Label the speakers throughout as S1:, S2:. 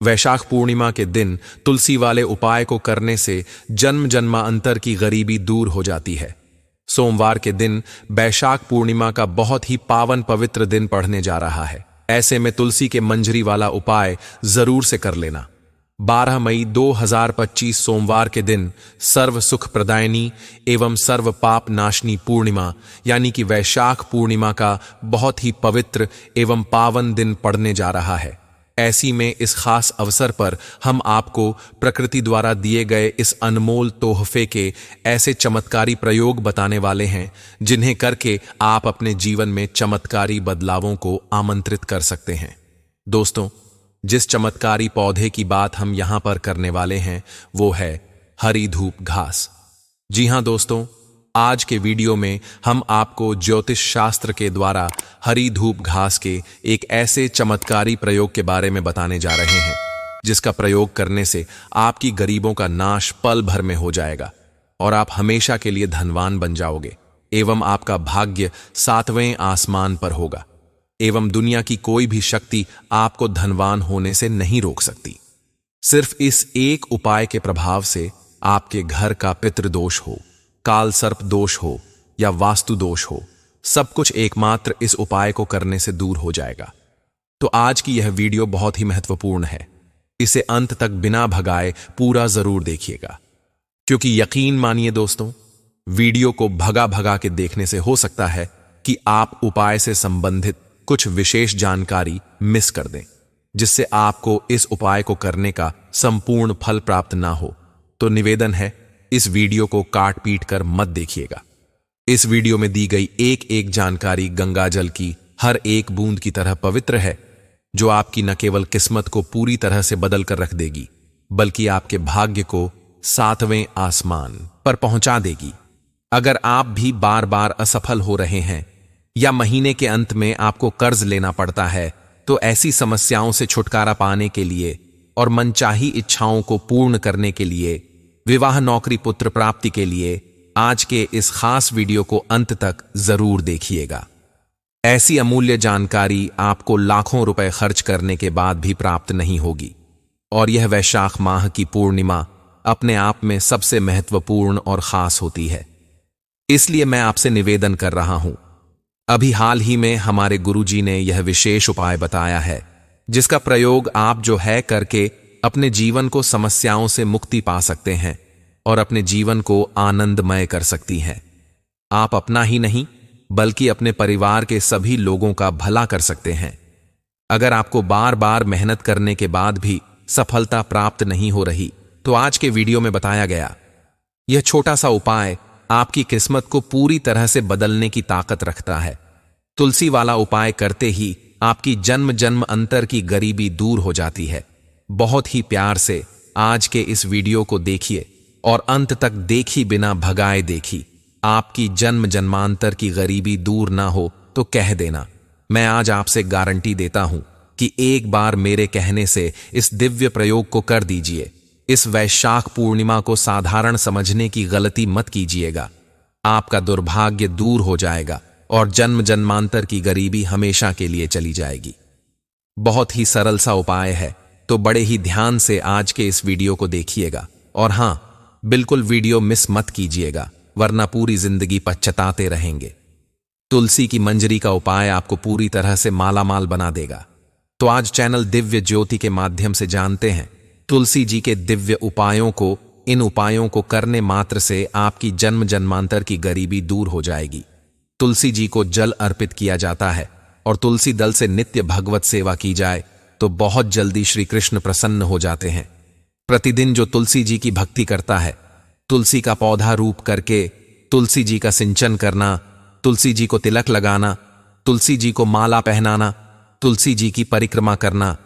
S1: वैशाख पूर्णिमा के दिन तुलसी वाले उपाय को करने से जन्म जन्मांतर की गरीबी दूर हो जाती है। सोमवार के दिन वैशाख पूर्णिमा का बहुत ही पावन पवित्र दिन पड़ने जा रहा है। ऐसे में तुलसी के मंजरी वाला उपाय जरूर से कर लेना। 12 मई 2025 सोमवार के दिन सर्व सुख प्रदायनी एवं सर्व पाप नाशनी पूर्णिमा यानी कि वैशाख पूर्णिमा का बहुत ही पवित्र एवं पावन दिन पड़ने जा रहा है। ऐसी में इस खास अवसर पर हम आपको प्रकृति द्वारा दिए गए इस अनमोल तोहफे के ऐसे चमत्कारी प्रयोग बताने वाले हैं जिन्हें करके आप अपने जीवन में चमत्कारी बदलावों को आमंत्रित कर सकते हैं। दोस्तों, जिस चमत्कारी पौधे की बात हम यहां पर करने वाले हैं वो है हरी धूप घास। जी हां दोस्तों, आज के वीडियो में हम आपको ज्योतिष शास्त्र के द्वारा हरी धूप घास के एक ऐसे चमत्कारी प्रयोग के बारे में बताने जा रहे हैं जिसका प्रयोग करने से आपकी गरीबों का नाश पल भर में हो जाएगा और आप हमेशा के लिए धनवान बन जाओगे एवं आपका भाग्य 7वें आसमान पर होगा एवं दुनिया की कोई भी शक्ति आपको धनवान होने से नहीं रोक सकती। सिर्फ इस एक उपाय के प्रभाव से आपके घर का पितृदोष हो, काल सर्प दोष हो या वास्तु दोष हो, सब कुछ एकमात्र इस उपाय को करने से दूर हो जाएगा। तो आज की यह वीडियो बहुत ही महत्वपूर्ण है। इसे अंत तक बिना भगाए पूरा जरूर देखिएगा, क्योंकि यकीन मानिए दोस्तों, वीडियो को भगा भगा के देखने से हो सकता है कि आप उपाय से संबंधित कुछ विशेष जानकारी मिस कर दें, जिससे आपको इस उपाय को करने का संपूर्ण फल प्राप्त ना हो। तो निवेदन है, इस वीडियो को काट पीट कर मत देखिएगा। इस वीडियो में दी गई एक एक जानकारी गंगा जल की हर एक बूंद की तरह पवित्र है, जो आपकी न केवल किस्मत को पूरी तरह से बदल कर रख देगी, बल्कि आपके भाग्य को 7वें आसमान पर पहुंचा देगी। अगर आप भी बार बार असफल हो रहे हैं या महीने के अंत में आपको कर्ज लेना पड़ता है, तो ऐसी समस्याओं से छुटकारा पाने के लिए और मनचाही इच्छाओं को पूर्ण करने के लिए, विवाह नौकरी पुत्र प्राप्ति के लिए आज के इस खास वीडियो को अंत तक जरूर देखिएगा। ऐसी अमूल्य जानकारी आपको लाखों रुपए खर्च करने के बाद भी प्राप्त नहीं होगी और यह वैशाख माह की पूर्णिमा अपने आप में सबसे महत्वपूर्ण और खास होती है। इसलिए मैं आपसे निवेदन कर रहा हूं, अभी हाल ही में हमारे गुरुजी ने यह विशेष उपाय बताया है जिसका प्रयोग आप जो है करके अपने जीवन को समस्याओं से मुक्ति पा सकते हैं और अपने जीवन को आनंदमय कर सकती हैं। आप अपना ही नहीं बल्कि अपने परिवार के सभी लोगों का भला कर सकते हैं। अगर आपको बार बार मेहनत करने के बाद भी सफलता प्राप्त नहीं हो रही, तो आज के वीडियो में बताया गया यह छोटा सा उपाय आपकी किस्मत को पूरी तरह से बदलने की ताकत रखता है। तुलसी वाला उपाय करते ही आपकी जन्म जन्म अंतर की गरीबी दूर हो जाती है। बहुत ही प्यार से आज के इस वीडियो को देखिए और अंत तक देखी बिना भगाए देखी। आपकी जन्म जन्मांतर की गरीबी दूर ना हो तो कह देना, मैं आज आपसे गारंटी देता हूं कि एक बार मेरे कहने से इस दिव्य प्रयोग को कर दीजिए। इस वैशाख पूर्णिमा को साधारण समझने की गलती मत कीजिएगा। आपका दुर्भाग्य दूर हो जाएगा और जन्म जन्मांतर की गरीबी हमेशा के लिए चली जाएगी। बहुत ही सरल सा उपाय है, तो बड़े ही ध्यान से आज के इस वीडियो को देखिएगा और हां, बिल्कुल वीडियो मिस मत कीजिएगा, वरना पूरी जिंदगी पछताते रहेंगे। तुलसी की मंजरी का उपाय आपको पूरी तरह से मालामाल बना देगा। तो आज चैनल दिव्य ज्योति के माध्यम से जानते हैं तुलसी जी के दिव्य उपायों को। इन उपायों को करने मात्र से आपकी जन्म जन्मांतर की गरीबी दूर हो जाएगी। तुलसी जी को जल अर्पित किया जाता है और तुलसी दल से नित्य भगवत सेवा की जाए तो बहुत जल्दी श्री कृष्ण प्रसन्न हो जाते हैं। प्रतिदिन जो तुलसी जी की भक्ति करता है, तुलसी का पौधा रूप करके तुलसी जी का सिंचन करना, तुलसी जी को तिलक लगाना, तुलसी जी को माला पहनाना, तुलसी जी की परिक्रमा करना,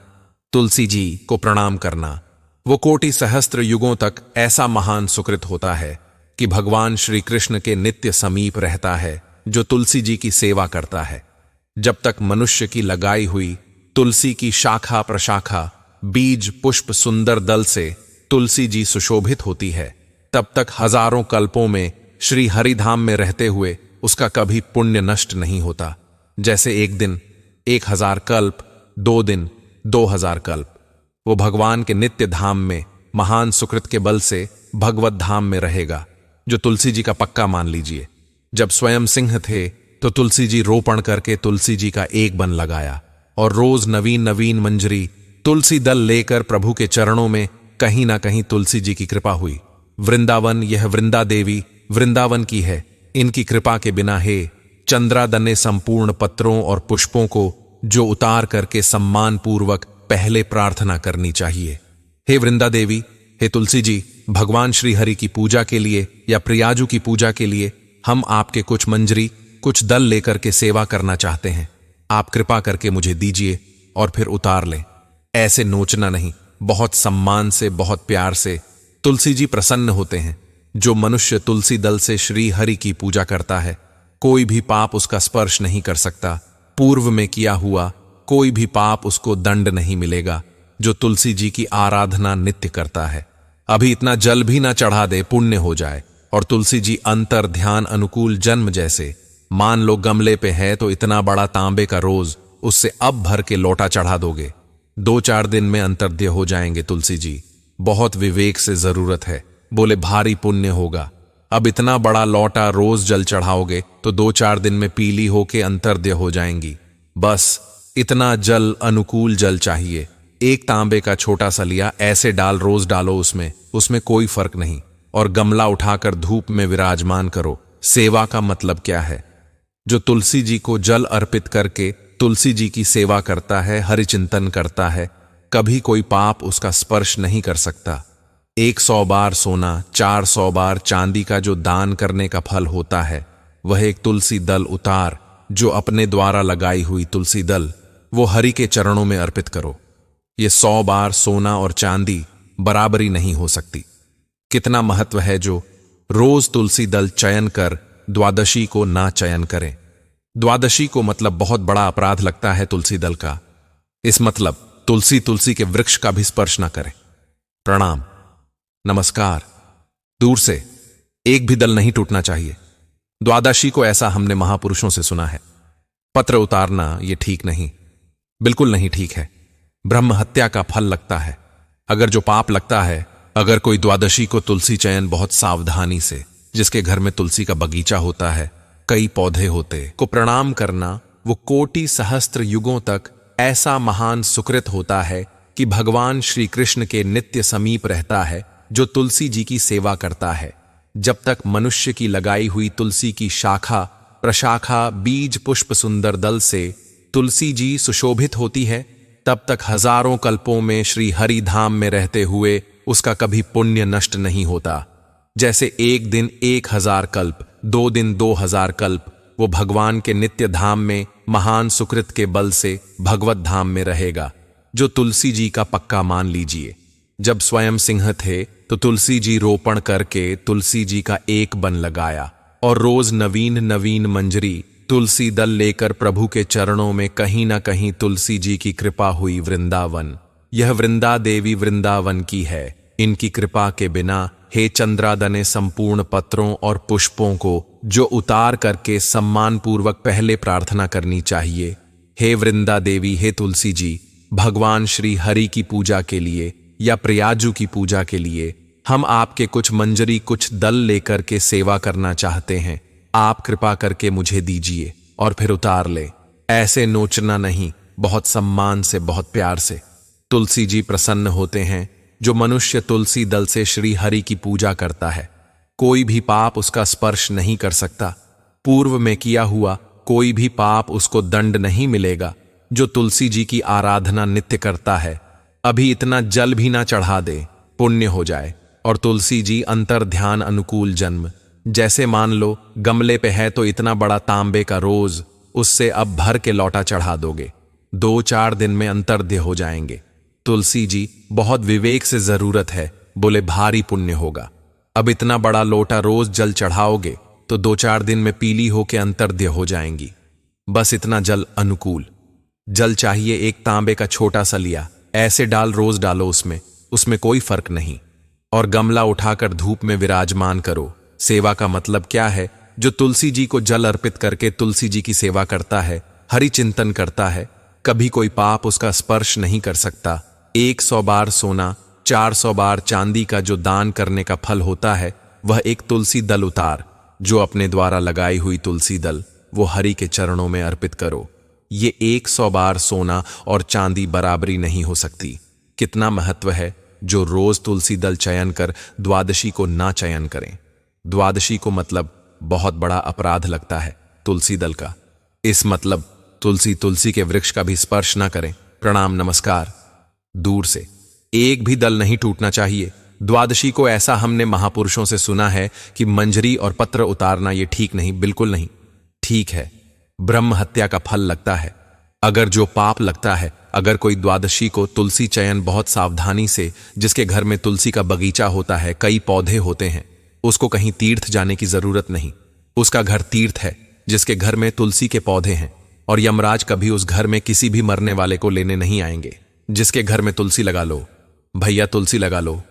S1: तुलसी जी को प्रणाम करना, वो कोटि सहस्त्र युगों तक ऐसा महान सुकृत होता है कि भगवान श्री कृष्ण के नित्य समीप रहता है जो तुलसी जी की सेवा करता है। जब तक मनुष्य की लगाई हुई तुलसी की शाखा प्रशाखा, बीज पुष्प सुंदर दल से तुलसी जी सुशोभित होती है, तब तक हजारों कल्पों में श्री हरिधाम में रहते हुए उसका कभी पुण्य नष्ट नहीं होता। जैसे एक दिन 1000 कल्प, 2 दिन 2000 कल्प। वो भगवान के नित्य धाम में महान सुकृत के बल से भगवत धाम में रहेगा, जो तुलसी जी का पक्का मान लीजिए। जब स्वयं सिंह थे तो तुलसी जी रोपण करके तुलसी जी का एक बन लगाया और रोज नवीन नवीन मंजरी तुलसी दल लेकर प्रभु के चरणों में कहीं ना कहीं तुलसी जी की कृपा हुई। वृंदावन, यह वृंदा देवी वृंदावन की है। इनकी कृपा के बिना हे चंद्रादने संपूर्ण पत्रों और पुष्पों को जो उतार करके सम्मान पूर्वक पहले प्रार्थना करनी चाहिए। हे वृंदा देवी, हे तुलसी जी, भगवान श्री हरि की पूजा के लिए या प्रियाजू की पूजा के लिए हम आपके कुछ मंजरी कुछ दल लेकर के सेवा करना चाहते हैं। आप कृपा करके मुझे दीजिए और फिर उतार लें। ऐसे नोचना नहीं, बहुत सम्मान से, बहुत प्यार से तुलसी जी प्रसन्न होते हैं। जो मनुष्य तुलसी दल से श्री हरि की पूजा करता है, कोई भी पाप उसका स्पर्श नहीं कर सकता। पूर्व में किया हुआ कोई भी पाप उसको दंड नहीं मिलेगा। जो तुलसी जी की आराधना नित्य करता है, अभी इतना जल भी ना चढ़ा दे, पुण्य हो जाए। और तुलसी जी अंतर ध्यान अनुकूल जन्म जैसे, मान लो गमले पे है तो इतना बड़ा तांबे का रोज उससे अब भर के लोटा चढ़ा दोगे, 2-4 दिन में अंतर्ध्य हो जाएंगे। तुलसी जी, बहुत विवेक से जरूरत है। बोले भारी पुण्य होगा। अब इतना बड़ा लोटा रोज जल चढ़ाओगे तो 2-4 दिन में पीली होके अंतर्ध्य हो जाएंगी। बस इतना जल, अनुकूल जल चाहिए। एक तांबे का छोटा सा लिया, ऐसे रोज डालो उसमें कोई फर्क नहीं। और गमला उठाकर धूप में विराजमान करो। सेवा का मतलब क्या है? जो तुलसी जी को जल अर्पित करके तुलसी जी की सेवा करता है, हरिचिंतन करता है, कभी कोई पाप उसका स्पर्श नहीं कर सकता। 100 बार सोना, 400 बार चांदी का जो दान करने का फल होता है, वह एक तुलसी दल उतार, जो अपने द्वारा लगाई हुई तुलसी दल, वो हरि के चरणों में अर्पित करो। ये 100 बार सोना और चांदी बराबरी नहीं हो सकती। कितना महत्व है जो रोज तुलसी दल चयन कर द्वादशी को ना चयन करें। द्वादशी को मतलब बहुत बड़ा अपराध लगता है तुलसी दल का। इस मतलब तुलसी के वृक्ष का भी स्पर्श ना करें। प्रणाम, नमस्कार। दूर से एक भी दल नहीं टूटना चाहिए। द्वादशी को ऐसा हमने महापुरुषों से सुना है। पत्र उतारना ये ठीक नहीं, बिल्कुल नहीं ठीक है। ब्रह्म हत्या का फल लगता है। अगर जो पाप लगता है, अगर कोई द्वादशी को तुलसी चयन बहुत सावधानी से, जिसके घर में तुलसी का बगीचा होता है, कई पौधे होते, को प्रणाम करना, वो कोटि सहस्त्र युगों तक ऐसा महान सुकृत होता है कि भगवान श्री कृष्ण के नित्य समीप रहता है। जो तुलसी जी की सेवा करता है, जब तक मनुष्य की लगाई हुई तुलसी की शाखा प्रशाखा बीज पुष्प सुंदर दल से तुलसी जी सुशोभित होती है, तब तक हजारों कल्पों में श्री हरि धाम में रहते हुए उसका कभी पुण्य नष्ट नहीं होता। जैसे एक दिन 1000 कल्प, 2 दिन 2000 कल्प, वो भगवान के नित्य धाम में महान सुकृत के बल से भगवत धाम में रहेगा। जो तुलसी जी का पक्का मान लीजिए। जब स्वयं सिंह थे तो तुलसी जी रोपण करके तुलसी जी का एक बन लगाया और रोज नवीन नवीन मंजरी तुलसी दल लेकर प्रभु के चरणों में कहीं ना कहीं तुलसी जी की कृपा हुई। वृंदावन, यह वृंदा देवी वृंदावन की है। इनकी कृपा के बिना हे चंद्रादने संपूर्ण पत्रों और पुष्पों को जो उतार करके सम्मान पूर्वक पहले प्रार्थना करनी चाहिए। हे वृंदा देवी, हे तुलसी जी, भगवान श्री हरि की पूजा के लिए या प्रियाजू की पूजा के लिए हम आपके कुछ मंजरी कुछ दल लेकर के सेवा करना चाहते हैं। आप कृपा करके मुझे दीजिए और फिर उतार ले। ऐसे नोचना नहीं, बहुत सम्मान से, बहुत प्यार से। तुलसी जी प्रसन्न होते हैं। जो मनुष्य तुलसी दल से श्री हरि की पूजा करता है, कोई भी पाप उसका स्पर्श नहीं कर सकता। पूर्व में किया हुआ कोई भी पाप उसको दंड नहीं मिलेगा। जो तुलसी जी की आराधना नित्य करता है, अभी इतना जल भी ना चढ़ा दे, पुण्य हो जाए। और तुलसी जी अंतर ध्यान अनुकूल जन्म, जैसे मान लो गमले पे है तो इतना बड़ा तांबे का रोज उससे अब भर के लौटा चढ़ा दोगे, 2-4 दिन में अंतर्ध्य हो जाएंगे। तुलसी जी, बहुत विवेक से जरूरत है। बोले भारी पुण्य होगा। अब इतना बड़ा लोटा रोज जल चढ़ाओगे तो 2-4 दिन में पीली होके अंतर्ध्य हो जाएंगी। बस इतना जल, अनुकूल जल चाहिए। एक तांबे का छोटा सा लिया, ऐसे रोज डालो उसमें कोई फर्क नहीं। और गमला उठाकर धूप में विराजमान करो। सेवा का मतलब क्या है? जो तुलसी जी को जल अर्पित करके तुलसी जी की सेवा करता है, हरि चिंतन करता है, कभी कोई पाप उसका स्पर्श नहीं कर सकता। 100 बार सोना 400 बार चांदी का जो दान करने का फल होता है, वह एक तुलसी दल उतार, जो अपने द्वारा लगाई हुई तुलसी दल वो हरि के चरणों में अर्पित करो। ये 100 बार सोना और चांदी बराबरी नहीं हो सकती। कितना महत्व है जो रोज तुलसी दल चयन कर द्वादशी को ना चयन करें। द्वादशी को मतलब बहुत बड़ा अपराध लगता है तुलसी दल का। इस मतलब तुलसी के वृक्ष का भी स्पर्श ना करें। प्रणाम नमस्कार दूर से। एक भी दल नहीं टूटना चाहिए। द्वादशी को ऐसा हमने महापुरुषों से सुना है कि मंजरी और पत्र उतारना ये ठीक नहीं, बिल्कुल नहीं ठीक है। ब्रह्म हत्या का फल लगता है। अगर जो पाप लगता है, अगर कोई द्वादशी को तुलसी चयन बहुत सावधानी से, जिसके घर में तुलसी का बगीचा होता है, कई पौधे होते हैं, उसको कहीं तीर्थ जाने की जरूरत नहीं। उसका घर तीर्थ है जिसके घर में तुलसी के पौधे हैं, और यमराज कभी उस घर में किसी भी मरने वाले को लेने नहीं आएंगे। जिसके घर में तुलसी लगा लो भैया, तुलसी लगा लो,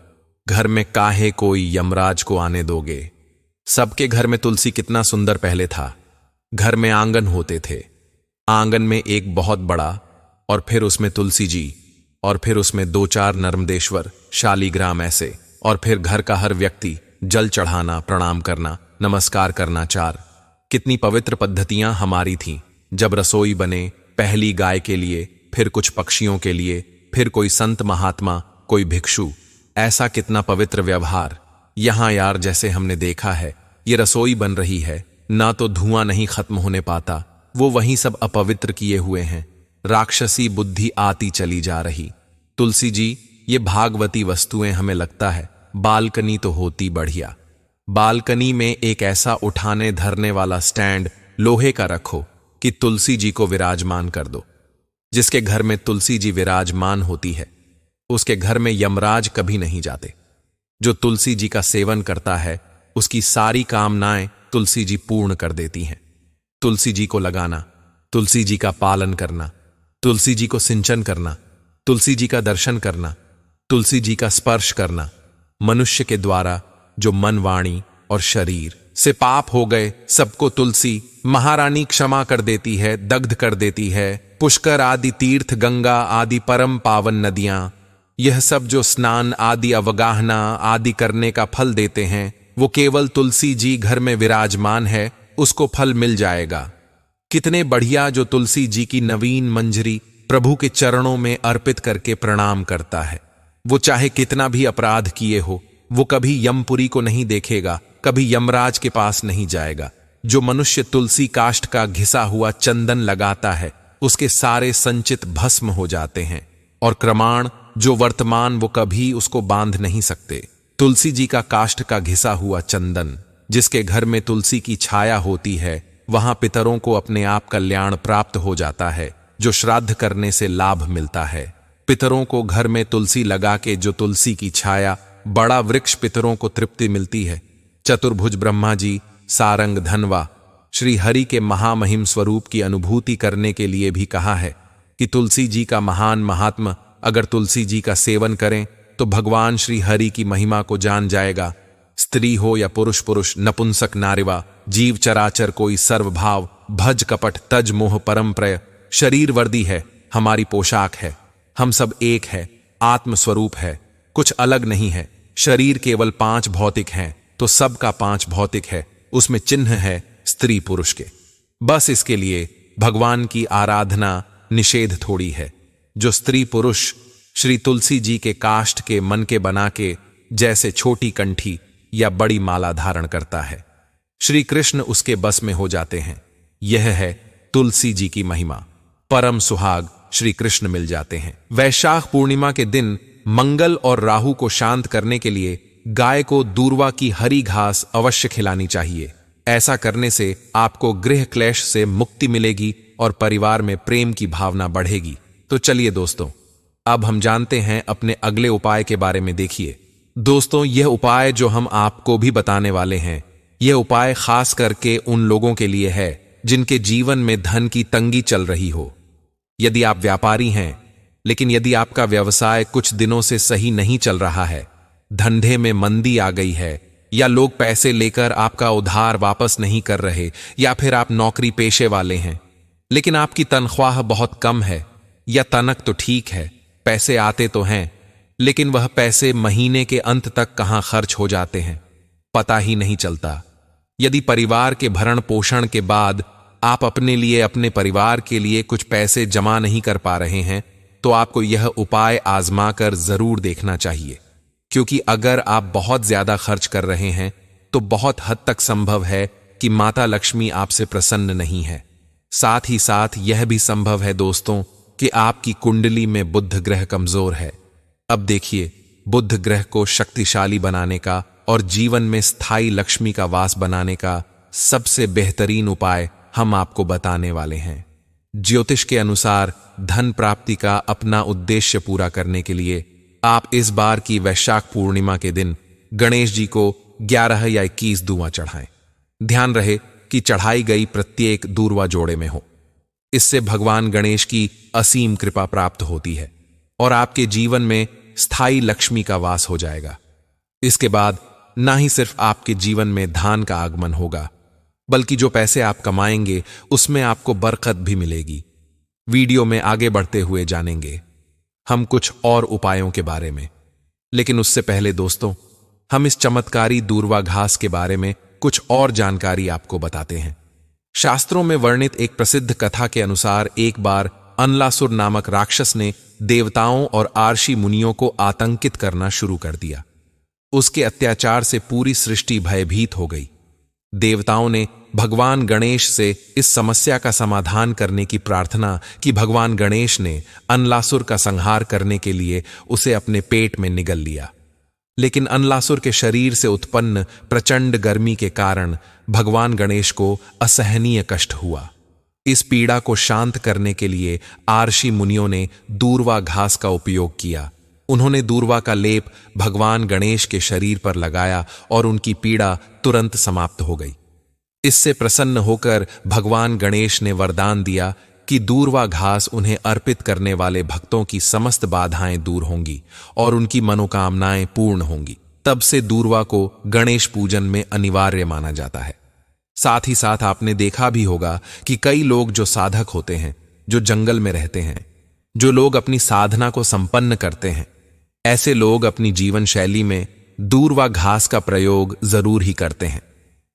S1: घर में काहे कोई यमराज को आने दोगे। सबके घर में तुलसी कितना सुंदर पहले था। घर में आंगन होते थे, आंगन में एक बहुत बड़ा, और फिर उसमें तुलसी जी, और फिर उसमें 2-4 नर्मदेश्वर शालीग्राम ऐसे, और फिर घर का हर व्यक्ति जल चढ़ाना, प्रणाम करना, नमस्कार करना। 4 कितनी पवित्र पद्धतियां हमारी थीं। जब रसोई बने, पहली गाय के लिए, फिर कुछ पक्षियों के लिए, फिर कोई संत महात्मा, कोई भिक्षु, ऐसा कितना पवित्र व्यवहार। यहां यार जैसे हमने देखा है, ये रसोई बन रही है, ना तो धुआं नहीं खत्म होने पाता, वो वहीं सब अपवित्र किए हुए हैं। राक्षसी बुद्धि आती चली जा रही। तुलसी जी, ये भागवती वस्तुएं हमें लगता है बालकनी तो होती बढ़िया। बालकनी में एक ऐसा उठाने धरने वाला स्टैंड लोहे का रखो कि तुलसी जी को विराजमान कर दो। जिसके घर में तुलसी जी विराजमान होती है, उसके घर में यमराज कभी नहीं जाते। जो तुलसी जी का सेवन करता है, उसकी सारी कामनाएं तुलसी जी पूर्ण कर देती हैं। तुलसी जी को लगाना, तुलसी जी का पालन करना, तुलसी जी को सिंचन करना, तुलसी जी का दर्शन करना, तुलसी जी का स्पर्श करना, मनुष्य के द्वारा जो मन, वाणी और शरीर से पाप हो गए, सबको तुलसी महारानी क्षमा कर देती है, दग्ध कर देती है। पुष्कर आदि तीर्थ, गंगा आदि परम पावन नदियां, यह सब जो स्नान आदि अवगाहना आदि करने का फल देते हैं, वो केवल तुलसी जी घर में विराजमान है, उसको फल मिल जाएगा। कितने बढ़िया जो तुलसी जी की नवीन मंजरी प्रभु के चरणों में अर्पित करके प्रणाम करता है, वो चाहे कितना भी अपराध किए हो, वो कभी यमपुरी को नहीं देखेगा, कभी यमराज के पास नहीं जाएगा। जो मनुष्य तुलसी काष्ठ का घिसा हुआ चंदन लगाता है, उसके सारे संचित भस्म हो जाते हैं, और क्रमाण जो वर्तमान वो कभी उसको बांध नहीं सकते। तुलसी जी का काष्ठ का घिसा हुआ चंदन, जिसके घर में तुलसी की छाया होती है, वहां पितरों को अपने आप कल्याण प्राप्त हो जाता है, जो श्राद्ध करने से लाभ मिलता है। पितरों को घर में तुलसी लगा के जो तुलसी की छाया, बड़ा वृक्ष, पितरों को तृप्ति मिलती है। चतुर्भुज ब्रह्मा जी, सारंग धनवा, श्री हरि के महामहिम स्वरूप की अनुभूति करने के लिए भी कहा है कि तुलसी जी का महान महात्मा, अगर तुलसी जी का सेवन करें तो भगवान श्री हरि की महिमा को जान जाएगा। स्त्री हो या पुरुष, पुरुष नपुंसक नारिवा, जीव चराचर कोई सर्वभाव, भज कपट तज मोह परम प्रय। शरीर वर्दी है, हमारी पोशाक है, हम सब एक है, आत्म स्वरूप है, कुछ अलग नहीं है। शरीर केवल 5 भौतिक हैं, तो सबका 5 भौतिक है, उसमें चिन्ह है स्त्री पुरुष के। बस इसके लिए भगवान की आराधना निषेध थोड़ी है। जो स्त्री पुरुष श्री तुलसी जी के काष्ठ के मन के बना के जैसे छोटी कंठी या बड़ी माला धारण करता है, श्री कृष्ण उसके बस में हो जाते हैं। यह है तुलसी जी की महिमा। परम सुहाग श्री कृष्ण मिल जाते हैं। वैशाख पूर्णिमा के दिन मंगल और राहु को शांत करने के लिए गाय को दूर्वा की हरी घास अवश्य खिलानी चाहिए। ऐसा करने से आपको गृह क्लेश से मुक्ति मिलेगी और परिवार में प्रेम की भावना बढ़ेगी। तो चलिए दोस्तों, अब हम जानते हैं अपने अगले उपाय के बारे में। देखिए दोस्तों, यह उपाय जो हम आपको भी बताने वाले हैं, यह उपाय खास करके उन लोगों के लिए है जिनके जीवन में धन की तंगी चल रही हो। यदि आप व्यापारी हैं, लेकिन यदि आपका व्यवसाय कुछ दिनों से सही नहीं चल रहा है, धंधे में मंदी आ गई है, या लोग पैसे लेकर आपका उधार वापस नहीं कर रहे, या फिर आप नौकरी पेशे वाले हैं लेकिन आपकी तनख्वाह बहुत कम है, या तनक तो ठीक है, पैसे आते तो हैं, लेकिन वह पैसे महीने के अंत तक कहां खर्च हो जाते हैं, पता ही नहीं चलता। यदि परिवार के भरण पोषण के बाद आप अपने लिए, अपने परिवार के लिए कुछ पैसे जमा नहीं कर पा रहे हैं, तो आपको यह उपाय आजमा कर जरूर देखना चाहिए, क्योंकि अगर आप बहुत ज्यादा खर्च कर रहे हैं तो बहुत हद तक संभव है कि माता लक्ष्मी आपसे प्रसन्न नहीं है। साथ ही साथ यह भी संभव है दोस्तों कि आपकी कुंडली में बुध ग्रह कमजोर है। अब देखिए, बुध ग्रह को शक्तिशाली बनाने का और जीवन में स्थायी लक्ष्मी का वास बनाने का सबसे बेहतरीन उपाय हम आपको बताने वाले हैं। ज्योतिष के अनुसार धन प्राप्ति का अपना उद्देश्य पूरा करने के लिए आप इस बार की वैशाख पूर्णिमा के दिन गणेश जी को 11 या 21 दूर्वा चढ़ाएं। ध्यान रहे कि चढ़ाई गई प्रत्येक दूर्वा जोड़े में हो। इससे भगवान गणेश की असीम कृपा प्राप्त होती है और आपके जीवन में स्थायी लक्ष्मी का वास हो जाएगा। इसके बाद ना ही सिर्फ आपके जीवन में धन का आगमन होगा, बल्कि जो पैसे आप कमाएंगे उसमें आपको बरकत भी मिलेगी। वीडियो में आगे बढ़ते हुए जानेंगे हम कुछ और उपायों के बारे में, लेकिन उससे पहले दोस्तों, हम इस चमत्कारी दूर्वा घास के बारे में कुछ और जानकारी आपको बताते हैं। शास्त्रों में वर्णित एक प्रसिद्ध कथा के अनुसार एक बार अनलासुर नामक राक्षस ने देवताओं और आर्षि मुनियों को आतंकित करना शुरू कर दिया। उसके अत्याचार से पूरी सृष्टि भयभीत हो गई। देवताओं ने भगवान गणेश से इस समस्या का समाधान करने की प्रार्थना की। भगवान गणेश ने अनलासुर का संहार करने के लिए उसे अपने पेट में निगल लिया, लेकिन अनलासुर के शरीर से उत्पन्न प्रचंड गर्मी के कारण भगवान गणेश को असहनीय कष्ट हुआ। इस पीड़ा को शांत करने के लिए आर्षि मुनियों ने दूर्वा घास का उपयोग किया। उन्होंने दूर्वा का लेप भगवान गणेश के शरीर पर लगाया और उनकी पीड़ा तुरंत समाप्त हो गई। इससे प्रसन्न होकर भगवान गणेश ने वरदान दिया कि दूर्वा घास उन्हें अर्पित करने वाले भक्तों की समस्त बाधाएं दूर होंगी और उनकी मनोकामनाएं पूर्ण होंगी। तब से दूर्वा को गणेश पूजन में अनिवार्य माना जाता है। साथ ही साथ आपने देखा भी होगा कि कई लोग जो साधक होते हैं, जो जंगल में रहते हैं, जो लोग अपनी साधना को संपन्न करते हैं, ऐसे लोग अपनी जीवन शैली में दूर्वा घास का प्रयोग जरूर ही करते हैं।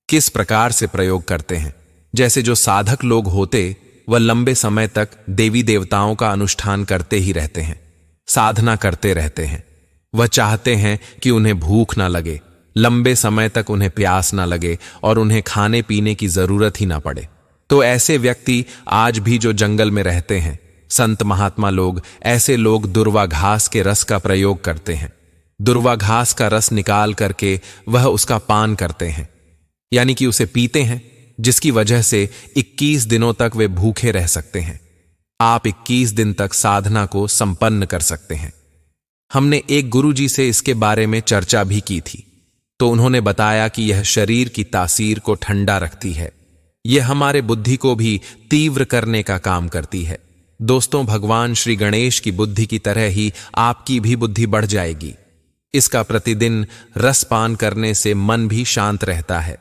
S1: किस प्रकार से प्रयोग करते हैं? जैसे जो साधक लोग होते वह लंबे समय तक देवी देवताओं का अनुष्ठान करते ही रहते हैं, साधना करते रहते हैं। वह चाहते हैं कि उन्हें भूख ना लगे, लंबे समय तक उन्हें प्यास ना लगे और उन्हें खाने पीने की जरूरत ही ना पड़े। तो ऐसे व्यक्ति आज भी जो जंगल में रहते हैं, संत महात्मा लोग, ऐसे लोग दूर्वा घास के रस का प्रयोग करते हैं। दूर्वा घास का रस निकाल करके वह उसका पान करते हैं, यानी कि उसे पीते हैं, जिसकी वजह से 21 दिनों तक वे भूखे रह सकते हैं। आप 21 दिन तक साधना को संपन्न कर सकते हैं। हमने एक गुरुजी से इसके बारे में चर्चा भी की थी, तो उन्होंने बताया कि यह शरीर की तासीर को ठंडा रखती है। यह हमारे बुद्धि को भी तीव्र करने का काम करती है। दोस्तों, भगवान श्री गणेश की बुद्धि की तरह ही आपकी भी बुद्धि बढ़ जाएगी। इसका प्रतिदिन रस पान करने से मन भी शांत रहता है।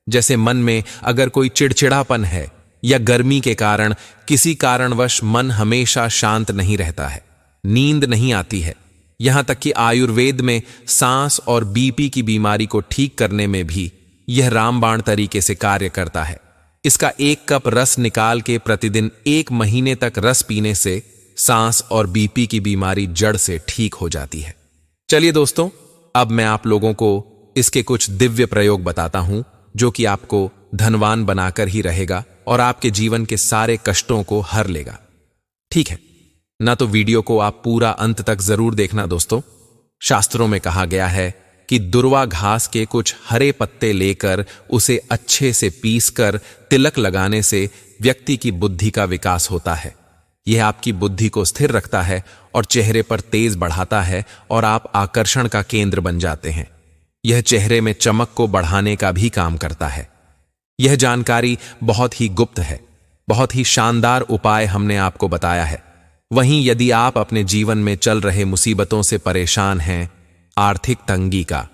S1: जैसे मन में अगर कोई चिड़चिड़ापन है या गर्मी के कारण किसी कारणवश मन हमेशा शांत नहीं रहता है, नींद नहीं आती है, यहां तक कि आयुर्वेद में सांस और बीपी की बीमारी को ठीक करने में भी यह रामबाण तरीके से कार्य करता है। इसका 1 कप रस निकाल के प्रतिदिन 1 महीने तक रस पीने से सांस और बीपी की बीमारी जड़ से ठीक हो जाती है। चलिए दोस्तों, अब मैं आप लोगों को इसके कुछ दिव्य प्रयोग बताता हूं, जो कि आपको धनवान बनाकर ही रहेगा और आपके जीवन के सारे कष्टों को हर लेगा। ठीक है ना? तो वीडियो को आप पूरा अंत तक जरूर देखना दोस्तों। शास्त्रों में कहा गया है कि दूर्वा घास के कुछ हरे पत्ते लेकर उसे अच्छे से पीसकर तिलक लगाने से व्यक्ति की बुद्धि का विकास होता है। यह आपकी बुद्धि को स्थिर रखता है और चेहरे पर तेज बढ़ाता है और आप आकर्षण का केंद्र बन जाते हैं। यह चेहरे में चमक को बढ़ाने का भी काम करता है। यह जानकारी बहुत ही गुप्त है। बहुत ही शानदार उपाय हमने आपको बताया है। वहीं यदि आप अपने जीवन में चल रहे मुसीबतों से परेशान हैं, आर्थिक तंगी का,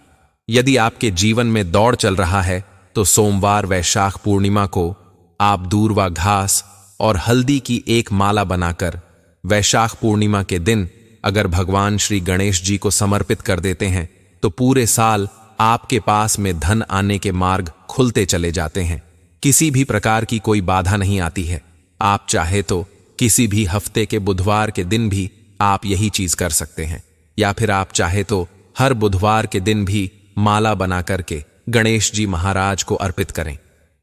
S1: यदि आपके जीवन में दौड़ चल रहा है, तो सोमवार वैशाख पूर्णिमा को आप दूर्वा घास और हल्दी की एक माला बनाकर वैशाख पूर्णिमा के दिन अगर भगवान श्री गणेश जी को समर्पित कर देते हैं तो पूरे साल आपके पास में धन आने के मार्ग खुलते चले जाते हैं। किसी भी प्रकार की कोई बाधा नहीं आती है। आप चाहे तो किसी भी हफ्ते के बुधवार के दिन भी आप यही चीज कर सकते हैं, या फिर आप चाहे तो हर बुधवार के दिन भी माला बना करके गणेश जी महाराज को अर्पित करें।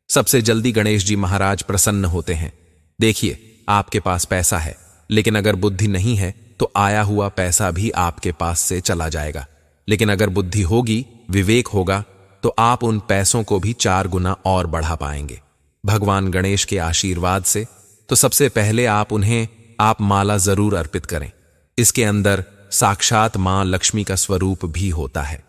S1: सबसे जल्दी गणेश जी महाराज प्रसन्न होते हैं। देखिए, आपके पास पैसा है, लेकिन अगर बुद्धि नहीं है तो आया हुआ पैसा भी आपके पास से चला जाएगा। लेकिन अगर बुद्धि होगी, विवेक होगा, तो आप उन पैसों को भी 4 गुना और बढ़ा पाएंगे भगवान गणेश के आशीर्वाद से। तो सबसे पहले आप माला जरूर अर्पित करें। इसके अंदर साक्षात मां लक्ष्मी का स्वरूप भी होता है।